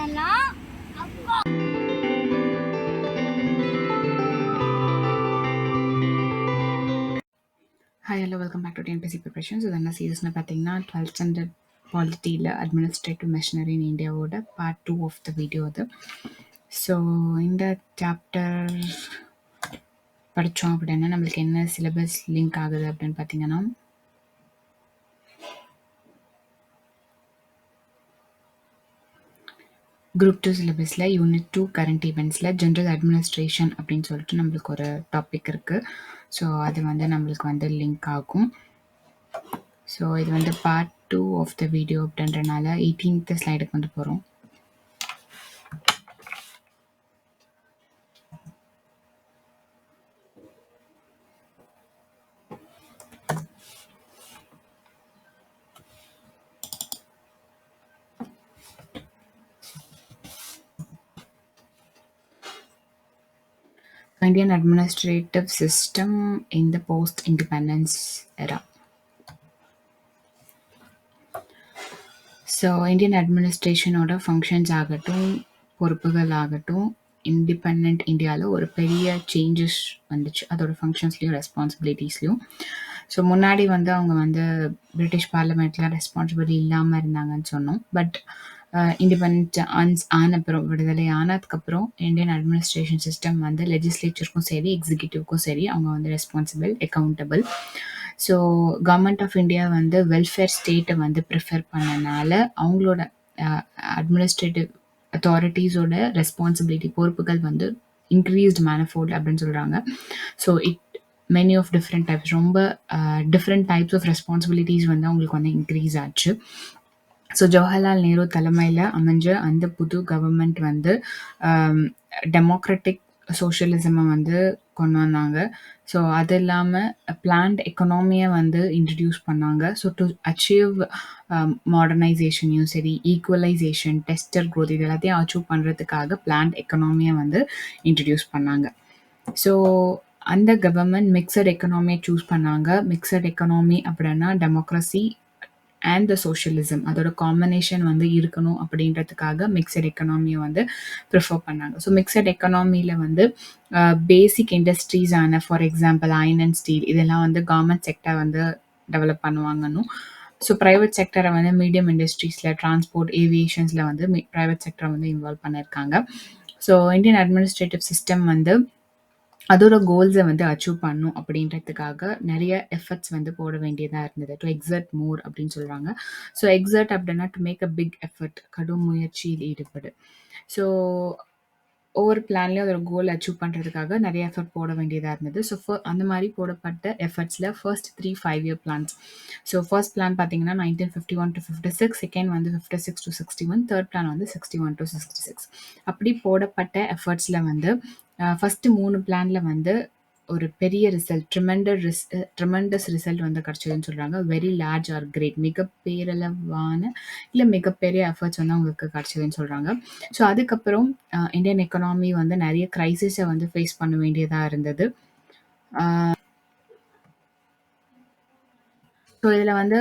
பண்ணனா Hi, hello, welcome back to TNPSC Preparation. So, என்ன சீரியஸ்னு பார்த்தீங்கன்னா 12th ஸ்டாண்டர்ட் பாலிட்டியில் அட்மினிஸ்ட்ரேட்டிவ் மிஷனரி இன் இந்தியாவோட பார்ட் 2 ஆஃப் த வீடியோ அது. So இந்த சாப்டர் படித்தோம் அப்படின்னா நம்மளுக்கு என்ன சிலபஸ் லிங்க் ஆகுது அப்படின்னு பார்த்தீங்கன்னா குரூப் 2 சிலபஸில் யூனிட் 2 கரண்ட் ஈவெண்ட்ஸில் ஜென்ரல் அட்மினிஸ்ட்ரேஷன் அப்படின்னு சொல்லிட்டு நம்மளுக்கு ஒரு டாபிக் இருக்குது. ஸோ அது வந்து நம்மளுக்கு வந்து லிங்க் ஆகும். ஸோ இது வந்து பார்ட் 2 ஆஃப் த வீடியோ அப்படின்றனால 18th ஸ்லைடுக்கு வந்து போகிறோம். Indian administrative system in the post-independence era. So Indian அட்மினிஸ்ட்ரேஷனோட ஃபங்க்ஷன்ஸ் ஆகட்டும், பொறுப்புகள் ஆகட்டும், இண்டிபெண்ட் இந்தியாவில் ஒரு பெரிய சேஞ்சஸ் வந்துச்சு அதோட ஃபங்க்ஷன்ஸ்லேயும் ரெஸ்பான்சிபிலிட்டிஸ்லையும். ஸோ முன்னாடி வந்து அவங்க வந்து பிரிட்டிஷ் பார்லிமெண்ட்டில் ரெஸ்பான்சிபிலிட்டி இல்லாமல் இருந்தாங்கன்னு சொன்னோம். பட் இண்டிபெண்ட் ஆனப்புறம் விடுதலை ஆனதுக்கப்புறம் இந்தியன் அட்மினிஸ்ட்ரேஷன் சிஸ்டம் வந்து லெஜிஸ்லேச்சருக்கும் சரி எக்ஸிக்யூட்டிவ்க்கும் சரி அவங்க வந்து responsible accountable. So government of India வந்து வெல்ஃபேர் ஸ்டேட்டை வந்து ப்ரிஃபர் பண்ணனால அவங்களோட அட்மினிஸ்ட்ரேட்டிவ் அத்தாரிட்டிஸோட ரெஸ்பான்சிபிலிட்டி பொறுப்புகள் வந்து இன்க்ரீஸ்ட் மேனிஃபோல்ட் அப்படின்னு சொல்கிறாங்க. So many of different types ரொம்ப டிஃப்ரெண்ட் டைப்ஸ் ஆஃப் ரெஸ்பான்சிபிலிட்டிஸ் வந்து அவங்களுக்கு வந்து இன்க்ரீஸ் ஆச்சு. ஸோ ஜவஹர்லால் நேரு தலைமையில் அமைஞ்ச அந்த புது கவர்மெண்ட் வந்து டெமோக்ராட்டிக் சோஷியலிசமை வந்து கொண்டு வந்தாங்க. ஸோ அது இல்லாமல் பிளான்ட் எக்கனாமியை வந்து இன்ட்ரடியூஸ் பண்ணாங்க. ஸோ டு அச்சீவ் மாடர்னைசேஷனையும் சரி ஈக்குவலைசேஷன் டெஸ்டர் க்ரோத் இது எல்லாத்தையும் அச்சீவ் பண்ணுறதுக்காக பிளான்ட் எக்கனாமியை வந்து இன்ட்ரடியூஸ் பண்ணாங்க. ஸோ அந்த கவர்மெண்ட் மிக்சட் எக்கனாமியை சூஸ் பண்ணாங்க. மிக்சட் எக்கனாமி அப்படின்னா டெமோக்ரஸி அண்ட் த சோஷியலிசம் அதோட காம்பினேஷன் வந்து இருக்கணும் அப்படின்றதுக்காக மிக்சட் எக்கனாமியை வந்து ப்ரிஃபர் பண்ணாங்க. ஸோ மிக்சட் எக்கனாமியில் வந்து பேசிக் இண்டஸ்ட்ரீஸான for example iron and steel இதெல்லாம் வந்து கவர்மெண்ட் செக்டர் வந்து டெவலப் பண்ணுவாங்கன்னு. ஸோ ப்ரைவேட் செக்டரை வந்து மீடியம் இண்டஸ்ட்ரீஸில் டிரான்ஸ்போர்ட் ஏவியேஷன்ஸில் வந்து ப்ரைவேட் செக்டரை வந்து இன்வால்வ் பண்ணியிருக்காங்க. ஸோ இந்தியன் அட்மினிஸ்ட்ரேட்டிவ் சிஸ்டம் வந்து அதோட கோல்ஸை வந்து அச்சீவ் பண்ணும் அப்படின்றதுக்காக நிறைய எஃபர்ட்ஸ் வந்து போட வேண்டியதாக இருந்தது. டு எக்ஸர்ட் மோர் அப்படின்னு சொல்கிறாங்க. ஸோ எக்ஸர்ட் அப்படின்னா to make a big effort கடும் முயற்சியில் ஈடுபடு. ஸோ ஒவ்வொரு பிளான்லேயும் அதோட கோல் அச்சீவ் பண்ணுறதுக்காக நிறைய எஃபர்ட் போட வேண்டியதாக இருந்தது. ஸோ அந்த மாதிரி போடப்பட்ட எஃபர்ட்ஸில் first 3 5-year plans. So first plan பார்த்தீங்கன்னா 1951 to 56, செகண்ட் வந்து 56 to 61, தேர்ட் பிளான் வந்து 61 to 66. அப்படி போடப்பட்ட எஃபர்ட்ஸில் வந்து ஃபஸ்ட்டு 3 பிளானில் வந்து ஒரு பெரிய ரிசல்ட் ட்ரிமெண்டஸ் ரிசல்ட் வந்து கிடச்சதுன்னு சொல்கிறாங்க. வெரி லார்ஜ் ஆர் கிரேட் மிக பேரளவான இல்லை மிகப்பெரிய எஃபர்ட்ஸ் வந்து அவங்களுக்கு கிடச்சதுன்னு சொல்கிறாங்க. ஸோ அதுக்கப்புறம் இந்தியன் எக்கனாமி வந்து நிறைய க்ரைசிஸை வந்து ஃபேஸ் பண்ண வேண்டியதாக இருந்தது. ஸோ இதில் வந்து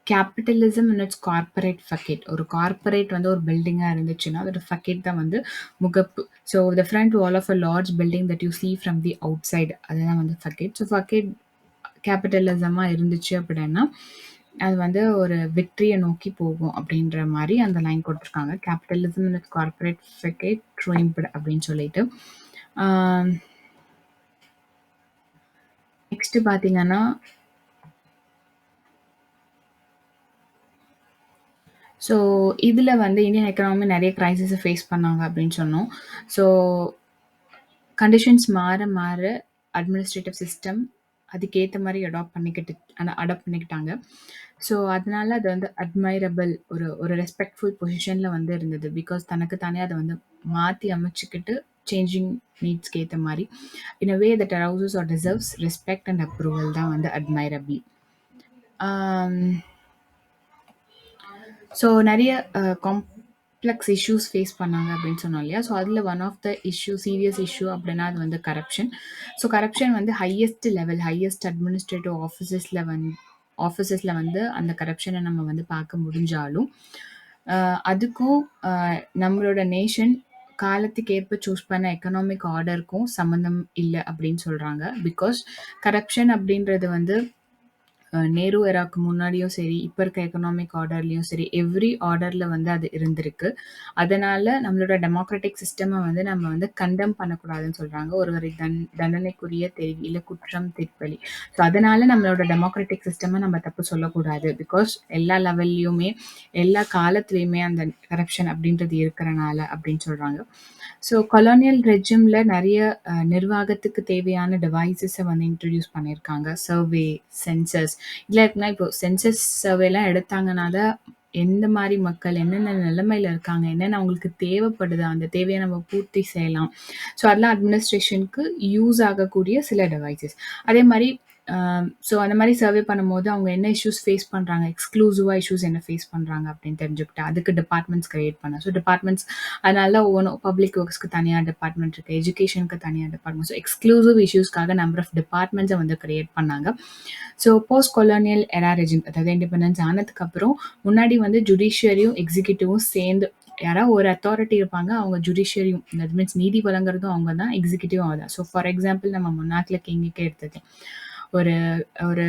கேபிட்டலிசம் இன் இட்ஸ் கார்பரேட் ஃபக்கெட் ஒரு கார்பரேட் வந்து ஒரு பில்டிங்காக இருந்துச்சுன்னா அதோட ஃபக்கெட் தான் வந்து முகப்பு. So the front wall of a large building that you see from the outside அதுதான் வந்து ஃபக்கெட். ஸோ ஃபக்கெட் கேபிட்டலிசமாக இருந்துச்சு அப்படின்னா அது வந்து ஒரு விக்ட்ரியை நோக்கி போகும் அப்படின்ற மாதிரி அந்த லைன் கொடுத்துருக்காங்க. கேபிட்டலிசம் இன் இட்ஸ் கார்பரேட் ஃபக்கெட் ட்ரூயிம்ப்டு அப்படின்னு சொல்லிட்டு. நெக்ஸ்ட்டு பார்த்தீங்கன்னா ஸோ இதில் வந்து இந்தியன் எக்கனாமி நிறைய க்ரைசிஸை ஃபேஸ் பண்ணாங்க அப்படின்னு சொன்னோம். ஸோ கண்டிஷன்ஸ் மாற மாற அட்மினிஸ்ட்ரேட்டிவ் சிஸ்டம் அதுக்கேற்ற மாதிரி அடாப்ட் பண்ணிக்கிட்டாங்க. ஸோ அதனால அது வந்து அட்மைரபிள் ஒரு ரெஸ்பெக்ட்ஃபுல் பொசிஷனில் வந்து இருந்தது. பிகாஸ் தனக்கு தானே அதை வந்து மாற்றி அமைச்சிக்கிட்டு சேஞ்சிங் நீட்ஸ்க்கு ஏற்ற மாதிரி in a way that arouses or deserves respect and approval தான் வந்து அட்மைரபிள். ஸோ நிறைய காம்ப்ளெக்ஸ் இஷ்யூஸ் ஃபேஸ் பண்ணாங்க அப்படின்னு சொன்னோம் இல்லையா. ஸோ அதில் one of the serious issue அப்படின்னா அது வந்து கரப்ஷன். ஸோ கரப்ஷன் வந்து ஹையஸ்ட் அட்மினிஸ்ட்ரேட்டிவ் ஆஃபீஸஸில் வந்து அந்த கரப்ஷனை நம்ம வந்து பார்க்க முடிஞ்சாலும் அதுக்கும் நம்மளோட நேஷன் காலத்துக்கு ஏற்ப சூஸ் பண்ண எக்கனாமிக் ஆர்டருக்கும் சம்மந்தம் இல்ல அப்படின்னு சொல்றாங்க. பிகாஸ் கரப்ஷன் அப்படின்றது வந்து நேரு எராக்கு முன்னாடியும் சரி, இப்ப இருக்க எக்கனாமிக் ஆர்டர்லயும் சரி, எவ்ரி ஆர்டர்ல வந்து அது இருந்திருக்கு. அதனால நம்மளோட டெமோக்ராட்டிக் சிஸ்டம வந்து நம்ம வந்து கண்டெம் பண்ணக்கூடாதுன்னு சொல்றாங்க. ஒருவரை தண்டனைக்குரிய தெரிவு இல்ல குற்றம் தீர்ப்பளி. ஸோ அதனால நம்மளோட டெமோக்ராட்டிக் சிஸ்டம நம்ம தப்பு சொல்லக்கூடாது. பிகாஸ் எல்லா லெவல்லயுமே, எல்லா காலத்துலயுமே அந்த கரப்ஷன் அப்படின்றது இருக்கிறனால அப்படின்னு சொல்றாங்க. ஸோ கொலோனியல் ரெஜிம்ல நெறைய நிர்வாகத்துக்கு தேவையான டிவைஸஸ வந்து இன்ட்ரோடியூஸ் பண்ணியிருக்காங்க. சர்வே, சென்சஸ் இல்லாட்டினா இப்போ சென்சஸ் சர்வேலாம் எடுத்தாங்கன்னா தான் எந்த மாரி மக்கள் என்னென்ன நிலைமையில இருக்காங்க, என்னென்ன அவங்களுக்கு தேவைப்படுது, அந்த தேவைய நம்ம பூர்த்தி செய்யலாம். ஸோ அதெல்லாம் அட்மினிஸ்ட்ரேஷனுக்கு யூஸ் ஆகக்கூடிய சில டிவைஸஸ். அதே மாரி ஸோ அந்த மாரி சர்வே பண்ணும்போது அவங்க என்ன இஷ்யூஸ் ஃபேஸ் பண்றாங்க, எக்ஸ்க்ளூசிவா இஷ்யூஸ் என்ன ஃபேஸ் பண்றாங்க அப்படின்னு தெரிஞ்சுக்கிட்டு, அதுக்கு டிபார்ட்மெண்ட்ஸ் கிரியேட் பண்ண. ஸோ டிபார்ட்மெண்ட்ஸ் அதனால ஒவ்வொன்னும் பப்ளிக் ஒர்க்ஸ்க்கு தனியா டிபார்ட்மெண்ட் இருக்கு, எஜுகேஷனுக்கு தனியா டிபார்ட்மெண்ட். ஸோ எக்ஸ்க்ளூசிவ் இஷ்யூஸ்க்காக நம்பர் ஆஃப் டிபார்ட்மெண்ட்ஸை வந்து கிரியேட் பண்ணாங்க. So post colonial era regime, அதாவது இண்டிபெண்டன்ஸ் ஆனதுக்கு அப்புறம் முன்னாடி வந்து ஜுடிஷியரியும் எக்ஸிக்யூட்டிவும் சேர்ந்து யாராவது ஒரு அத்தாரிட்டி இருப்பாங்க, அவங்க ஜுடிஷியரியும், தட் மீன்ஸ் நீதி வழங்குறதும் அவங்க தான், எக்ஸிக்யூட்டிவும் அவங்க தான். ஸோ ஃபார் எக்ஸாம்பிள் நம்ம முன்னாட்ல கிங்குக்கே எடுத்துக்கலாம். ஒரு ஒரு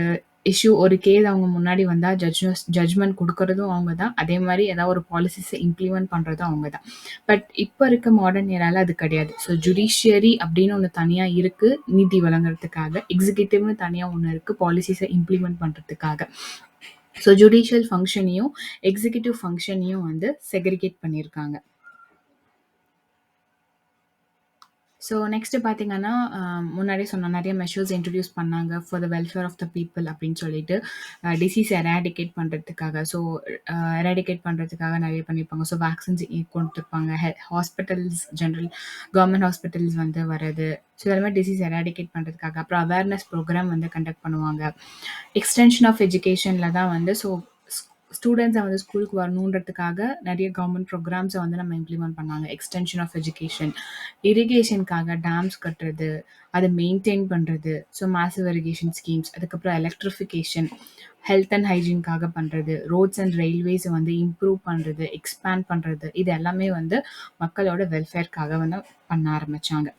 இஷ்யூ, ஒரு கேஸ் அவங்க முன்னாடி வந்தா ஜட்ஜ்மெண்ட் குடுக்குறதும் அவங்க தான். அதே மாரி ஏதாவது ஒரு பாலிசிஸ இம்ப்ளிமெண்ட் பண்றதும் அவங்க தான். பட் இப்ப இருக்க மாடர்ன் ஏரால அது கிடையாது. ஸோ ஜுடிஷியரி அப்படின்னு ஒண்ணு தனியா இருக்கு, நீதி வழங்குறதுக்காக. எக்ஸிக்யூட்டிவ்னு தனியா ஒண்ணு இருக்கு, பாலிசிஸ இம்ப்ளிமெண்ட் பண்றதுக்காக. ஸோ ஜுடிஷியல் ஃபங்ஷனையும், எக்ஸிக்யூட்டிவ் ஃபங்ஷனையும் வந்து செக்ரிகேட் பண்ணியிருக்காங்க. ஸோ நெக்ஸ்ட் பார்த்தீங்கன்னா, முன்னாடியே சொன்ன நெறைய மெஷர்ஸ் இன்ட்ரோடியூஸ் பண்ணாங்க for the welfare of the people அப்படின்னு சொல்லிட்டு, டிசீஸ் எராடிகேட் பண்றதுக்காக. ஸோ எராடிகேட் பண்றதுக்காக நெறைய பண்ணியிருப்பாங்க. ஸோ வேக்சின்ஸ் குடுத்துருப்பாங்க. ஹாஸ்பிட்டல்ஸ், கவர்மெண்ட் ஹாஸ்பிட்டல்ஸ் வந்து வரது. ஸோ இதெல்லாமே டிசீஸ் எராடிகேட் பண்றதுக்காக. அப்புறம் அவேர்னஸ் ப்ரோக்ராம் வந்து கண்டக்ட் பண்ணுவாங்க. எக்ஸ்டென்ஷன் ஆஃப் எஜுகேஷன்ல தான் வந்து ஸ்டூடெண்ட்ஸை வந்து ஸ்கூலுக்கு வரணுன்றதுக்காக நிறைய கவர்மெண்ட் ப்ரோக்ராம்ஸை வந்து நம்ம இம்ப்ளிமெண்ட் பண்ணாங்க. எக்ஸ்டென்ஷன் ஆஃப் எஜுகேஷன், இரிகேஷனுக்காக டேம்ஸ் கட்டுறது, அதை மெயின்டைன் பண்ணுறது. ஸோ மேசிவ் இரிகேஷன் ஸ்கீம்ஸ், அதுக்கப்புறம் எலக்ட்ரிஃபிகேஷன், ஹெல்த் அண்ட் ஹைஜீன்காக பண்ணுறது, ரோட்ஸ் அண்ட் ரயில்வேஸை வந்து இம்ப்ரூவ் பண்ணுறது, எக்ஸ்பேண்ட் பண்ணுறது, இது எல்லாமே வந்து மக்களோட வெல்ஃபேர்க்காக வந்து பண்ண ஆரம்பித்தாங்க.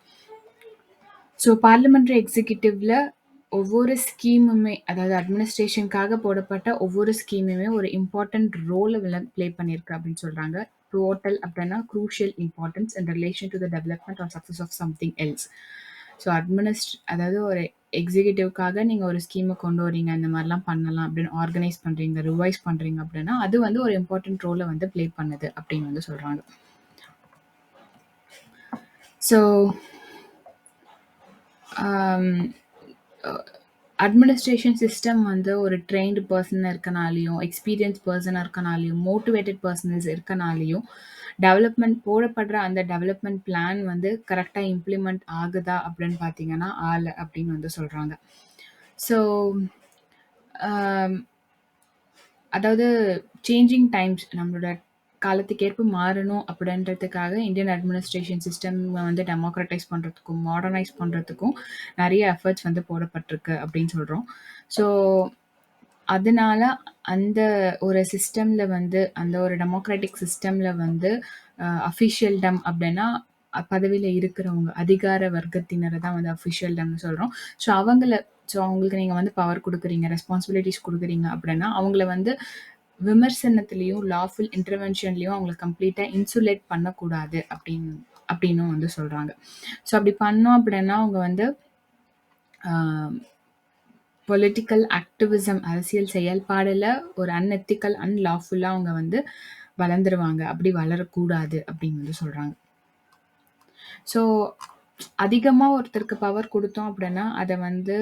ஸோ பார்லிமெண்ட்ரி எக்ஸிக்யூட்டிவ்ல ஒவ்வொரு ஸ்கீமுமே, அதாவது அட்மினிஸ்ட்ரேஷனுக்காக போடப்பட்ட ஒவ்வொரு ஸ்கீமுமே ஒரு இம்பார்ட்டன்ட் ரோலை ப்ளே பண்ணியிருக்கு அப்படின்னு சொல்கிறாங்க. டோட்டல் அப்படின்னா crucial importance in relation to the development or success of something else. So அதாவது ஒரு எக்ஸிக்யூட்டிவ்காக நீங்கள் ஒரு ஸ்கீமை கொண்டு வரீங்க, இந்த மாதிரிலாம் பண்ணலாம் அப்படின்னு ஆர்கனைஸ் பண்ணுறீங்க, ரிவைஸ் பண்ணுறீங்க அப்படின்னா அது வந்து ஒரு இம்பார்ட்டன்ட் ரோலை வந்து ப்ளே பண்ணுது அப்படின்னு வந்து சொல்கிறாங்க. ஸோ அட்மினிஸ்ட்ரேஷன் சிஸ்டம் வந்து ஒரு ட்ரெயின்டு பர்சன் இருக்கனாலையும், எக்ஸ்பீரியன்ஸ் பர்சனாக இருக்கனாலையும், மோட்டிவேட்டட் பர்சனல்ஸ் இருக்கனாலையும், டெவலப்மெண்ட் போடப்படுற அந்த டெவலப்மெண்ட் பிளான் வந்து கரெக்டாக இம்ப்ளிமெண்ட் ஆகுதா அப்படின்னு பார்த்தீங்கன்னா அப்படின்னு வந்து சொல்கிறாங்க. ஸோ அதாவது சேஞ்சிங் டைம்ஸ், நம்மளோட காலத்துக்கேற்ப மாறணும் அப்படின்றதுக்காக இந்தியன் அட்மினிஸ்ட்ரேஷன் சிஸ்டம் வந்து டெமோக்ரட்டைஸ் பண்ணுறதுக்கும், மாடர்னைஸ் பண்ணுறதுக்கும் நிறைய எஃபர்ட்ஸ் வந்து போடப்பட்டிருக்கு அப்படின்னு சொல்கிறோம். ஸோ அதனால அந்த ஒரு சிஸ்டமில் வந்து, அந்த ஒரு டெமோக்ராட்டிக் சிஸ்டமில் வந்து அஃபிஷியல்டம் அப்படின்னா பதவியில் இருக்கிறவங்க, அதிகார வர்க்கத்தினரை தான் வந்து அஃபிஷியல்டம்னு சொல்கிறோம். ஸோ அவங்களுக்கு நீங்கள் வந்து பவர் கொடுக்குறீங்க, ரெஸ்பான்சிபிலிட்டிஸ் கொடுக்குறீங்க அப்படின்னா அவங்கள வந்து விமர்சனத்திலையும், லாஃபுல் இன்டர்வென்ஷன்லையும் அவங்கள கம்ப்ளீட்டாக இன்சுலேட் பண்ணக்கூடாது அப்படின்னும் வந்து சொல்கிறாங்க. ஸோ அப்படி பண்ணோம் அப்படின்னா அவங்க வந்து பொலிட்டிக்கல் ஆக்டிவிசம், அரசியல் செயல்பாடுல ஒரு அன்எத்திக்கல், அன்லாஃபுல்லா அவங்க வந்து வளர்ந்துருவாங்க. அப்படி வளரக்கூடாது அப்படின்னு வந்து சொல்றாங்க. ஸோ அதிகமா ஒருத்தருக்கு பவர் குடுத்தோம் அப்படின்னா, அத வந்து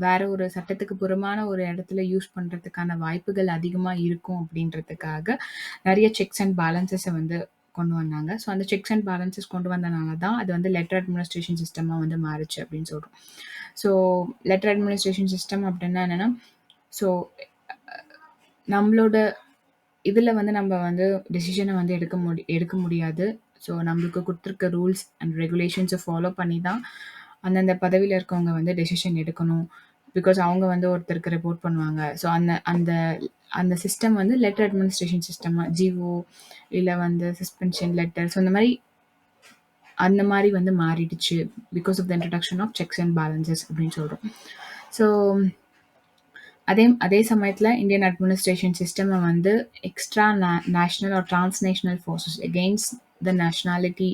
வேற ஒரு சட்டத்துக்கு புறம்பான ஒரு இடத்துல யூஸ் பண்றதுக்கான வாய்ப்புகள் அதிகமா இருக்கும் அப்படின்றதுக்காக, நெறைய செக்ஸ் அண்ட் பேலன்ஸஸ வந்து கொண்டு வந்தாங்க. ஸோ அந்த செக்ஸ் அண்ட் பேலன்ஸஸ் கொண்டு வந்தனால தான் அது வந்து லெட்டர் அட்மினிஸ்ட்ரேஷன் சிஸ்டமா வந்து மாறுச்சு அப்படின்னு சொல்றோம். ஸோ லெட்டர் அட்மினிஸ்ட்ரேஷன் சிஸ்டம் அப்படின்னா என்னன்னா, ஸோ நம்மளோட இதுல வந்து நம்ம வந்து டெசிஷன வந்து எடுக்க முடியாது. ஸோ நம்மளுக்கு குடுத்துருக்க ரூல்ஸ் அண்ட் ரெகுலேஷன்ஸ ஃபாலோ பண்ணி தான் அந்தந்த பதவியில இருக்கவங்க வந்து டெசிஷன் எடுக்கணும். பிகாஸ் அவங்க வந்து ஒருத்தருக்கு ரிப்போர்ட் பண்ணுவாங்க. ஸோ அந்த அந்த அந்த சிஸ்டம் வந்து லெட்டர் அட்மினிஸ்ட்ரேஷன் சிஸ்டமா ஜிஓ இல்ல வந்து சஸ்பென்ஷன் லெட்டர். ஸோ அந்த மாரி வந்து மாறிடுச்சு. Because of the introduction of checks and balances அப்படின்னு சொல்றோம். ஸோ அதே அதே சமயத்துல இந்தியன் அட்மினிஸ்ட்ரேஷன் சிஸ்டம் வந்து extra national or transnational forces against the nationality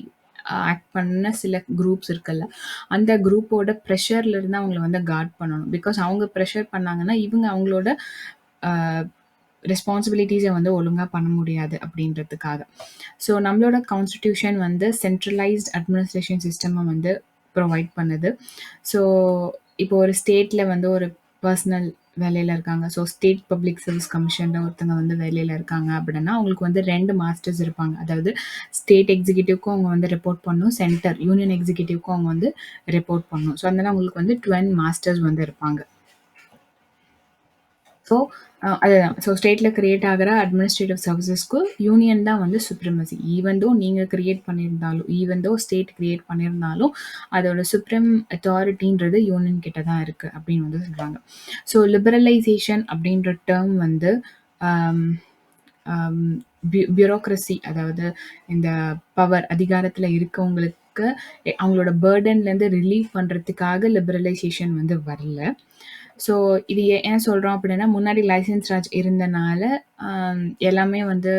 act பண்ண சில குரூப்ஸ் இருக்குல்ல, அந்த குரூப்போட ப்ரெஷர்ல இருந்து அவங்கள வந்து கார்ட் பண்ணணும். பிகாஸ் அவங்க ப்ரெஷர் பண்ணாங்கன்னா இவங்க அவங்களோட ரெஸ்பான்சிபிலிட்டிஸை வந்து ஒழுங்கா பண்ண முடியாது அப்படின்றதுக்காக. ஸோ நம்மளோட கான்ஸ்டிடியூஷன் வந்து சென்ட்ரலைஸ்ட் அட்மினிஸ்ட்ரேஷன் சிஸ்டமை வந்து ப்ரொவைட் பண்ணுது. ஸோ இப்போ ஒரு ஸ்டேட்ல வந்து ஒரு பர்சனல் வேலையில இருக்காங்க. ஸோ ஸ்டேட் பப்ளிக் சர்வீஸ் கமிஷன்ல ஒருத்தங்க வந்து வேலையில இருக்காங்க அப்படின்னா அவங்களுக்கு வந்து 2 மாஸ்டர்ஸ் இருப்பாங்க. அதாவது ஸ்டேட் எக்ஸிக்யூட்டிவ்க்கும் அவங்க வந்து ரிப்போர்ட் பண்ணணும், சென்டர் யூனியன் எக்ஸிக்யூட்டிவ்க்கும் அவங்க வந்து ரிப்போர்ட் பண்ணணும். ஸோ அதனால அவங்களுக்கு வந்து 12 மாஸ்டர்ஸ் வந்து இருப்பாங்க. ஸோ அதுதான். ஸோ ஸ்டேட்ல கிரியேட் ஆகிற அட்மினிஸ்ட்ரேட்டிவ் சர்வீசஸ்க்கு யூனியன் தான் வந்து சுப்ரமசி. ஈவன் தோ நீங்க கிரியேட் பண்ணியிருந்தாலும், ஈவன் தோ ஸ்டேட் கிரியேட் பண்ணியிருந்தாலும், அதோட சுப்ரீம் அத்தாரிட்டின்றது யூனியன் கிட்ட தான் இருக்கு அப்படின்னு வந்து சொல்றாங்க. ஸோ லிபரலைசேஷன் அப்படின்ற டேர்ம் வந்து பியூரோக்ரசி, அதாவது இந்த பவர் அதிகாரத்துல இருக்கவங்களுக்கு அவங்களோட பேர்டன்லேருந்து ரிலீவ் பண்றதுக்காக லிபரலைசேஷன் வந்து வரல. ஸோ இது ஏன் சொல்றோம் அப்படின்னா, முன்னாடி லைசென்ஸ் ராஜ் இருந்தனால எல்லாமே வந்து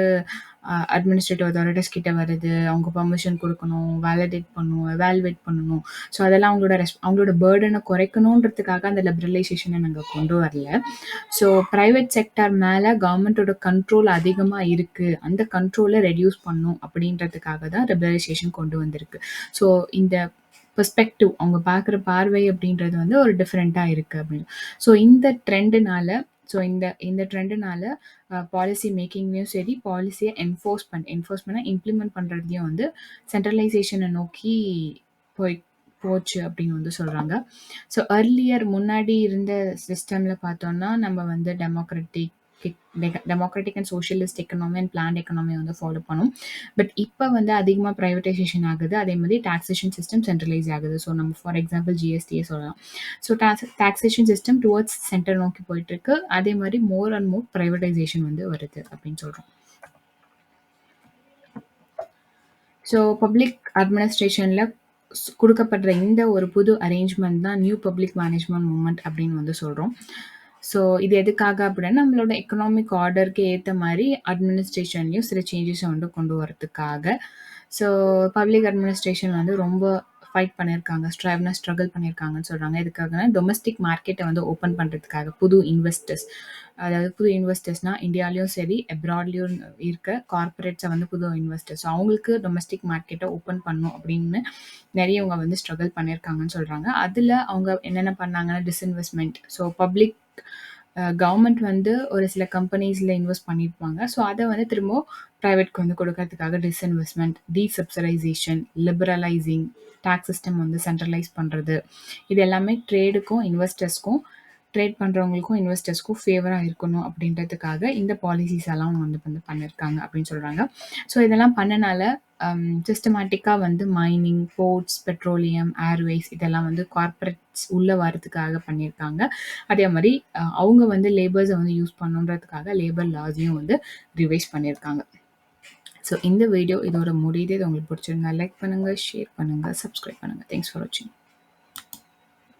அட்மினிஸ்ட்ரேட்டிவ் அத்தாரிட்டிஸ் கிட்ட வருது. அவங்க பெர்மிஷன் குடுக்கணும், வேலிடேட் பண்ணணும், எவாலுவேட் பண்ணணும். ஸோ அதெல்லாம் அவங்களோட பேர்டன குறைக்கணுன்றதுக்காக அந்த லிபரலைசேஷன நாங்க கொண்டு வரல. ஸோ பிரைவேட் செக்டார் மேல கவர்மெண்ட்டோட கண்ட்ரோல் அதிகமா இருக்கு. அந்த கண்ட்ரோல ரெடியூஸ் பண்ணணும் அப்படின்றதுக்காக தான் லிபரலைசேஷன் கொண்டு வந்திருக்கு. ஸோ இந்த பெர்ஸ்பெக்டிவ் அவங்க பார்க்குற பார்வை அப்படின்றது வந்து ஒரு டிஃப்ரெண்ட்டா இருக்கு அப்படின்னு. ஸோ இந்த ட்ரெண்டுனால பாலிசி மேக்கிங்லேயும் சரி, பாலிசியை என்ஃபோர்ஸ்மெண்ட்னா இம்ப்ளிமெண்ட் பண்ணுறதையும் வந்து சென்ட்ரலைசேஷனை நோக்கி போய் போச்சு அப்படின்னு வந்து சொல்கிறாங்க. ஸோ அர்லியர் முன்னாடி இருந்த சிஸ்டமில் பார்த்தோம்னா நம்ம வந்து democratic and socialist economy and plan economy வந்து ஃபாலோ பண்ணும். பட் இப்போ வந்து அதிகமாக ப்ரைவேட்டைசேஷன் ஆகுது. அதே மாதிரி டாக்ஸேஷன் சிஸ்டம் சென்ட்ரலைஸ் ஆகுது. ஸோ நம்ம ஃபார் எக்ஸாம்பிள் ஜிஎஸ்டியே சொல்லலாம். So taxation system towards centre நோக்கி போயிட்டு இருக்கு. அதே மாதிரி மோர் அண்ட் மோர் ப்ரைவேட்டைசேஷன் வந்து வருது அப்படின்னு சொல்கிறோம். ஸோ பப்ளிக் அட்மினிஸ்ட்ரேஷனில் கொடுக்கப்படுற இந்த ஒரு புது அரேஞ்ச்மெண்ட் தான் நியூ பப்ளிக் மேனேஜ்மெண்ட் மூவ்மெண்ட் அப்படின்னு வந்து சொல்கிறோம். ஸோ இது எதுக்காக அப்படின்னா நம்மளோட எக்கனாமிக் ஆர்டருக்கு ஏற்ற மாதிரி அட்மினிஸ்ட்ரேஷன்லையும் சில சேஞ்சஸை வந்து கொண்டு வரதுக்காக. ஸோ பப்ளிக் அட்மினிஸ்ட்ரேஷன் வந்து ரொம்ப ஃபைட் பண்ணியிருக்காங்க, ஸ்ட்ரகிள் பண்ணியிருக்காங்கன்னு சொல்கிறாங்க. எதுக்காகனா டொமஸ்டிக் மார்க்கெட்டை வந்து ஓப்பன் பண்ணுறதுக்காக புது இன்வெஸ்டர்ஸ்னால் இந்தியாலையும் சரி அப்ராட்லேயும் இருக்க கார்பரேட்ஸை வந்து புது இன்வெஸ்டர்ஸ் அவங்களுக்கு டொமஸ்டிக் மார்க்கெட்டை ஓப்பன் பண்ணும் அப்படின்னு நிறையவங்க வந்து ஸ்ட்ரகிள் பண்ணியிருக்காங்கன்னு சொல்கிறாங்க. அதில் அவங்க என்னென்ன பண்ணாங்கன்னா டிஸ்இன்வெஸ்ட்மெண்ட். ஸோ பப்ளிக் கவர்மெண்ட் வந்து ஒரு சில கம்பெனிஸில் இன்வெஸ்ட் பண்ணியிருப்பாங்க. ஸோ அதை வந்து திரும்ப ப்ரைவேட்க்கு வந்து கொடுக்கறதுக்காக டிஸ்இன்வெஸ்ட்மெண்ட், டீசப்சிடைசேஷன், லிபரலைசிங், டாக்ஸ் சிஸ்டம் வந்து சென்ட்ரலைஸ் பண்ணுறது, இது எல்லாமே ட்ரேட் பண்ணுறவங்களுக்கும் இன்வெஸ்டர்ஸ்க்கும் ஃபேவராக இருக்கணும் அப்படின்றதுக்காக இந்த பாலிசிஸ் எல்லாம் வந்து பண்ணியிருக்காங்க அப்படின்னு சொல்கிறாங்க. ஸோ இதெல்லாம் பண்ணனால சிஸ்டமேட்டிக்காக வந்து மைனிங், போர்ட்ஸ், பெட்ரோலியம், ஏர்வேஸ் இதெல்லாம் வந்து கார்பரேட்ஸ் உள்ளே வரதுக்காக பண்ணியிருக்காங்க. அதே மாதிரி அவங்க வந்து லேபர்ஸை வந்து யூஸ் பண்ணுன்றதுக்காக லேபர் லாஸையும் வந்து ரிவைஸ் பண்ணியிருக்காங்க. ஸோ இந்த வீடியோ இதோட முடியுது. இது உங்களுக்கு பிடிச்சிருந்தா லைக் பண்ணுங்கள், ஷேர் பண்ணுங்கள், சப்ஸ்கிரைப் பண்ணுங்கள். தேங்க்ஸ் ஃபார் வாட்சிங்.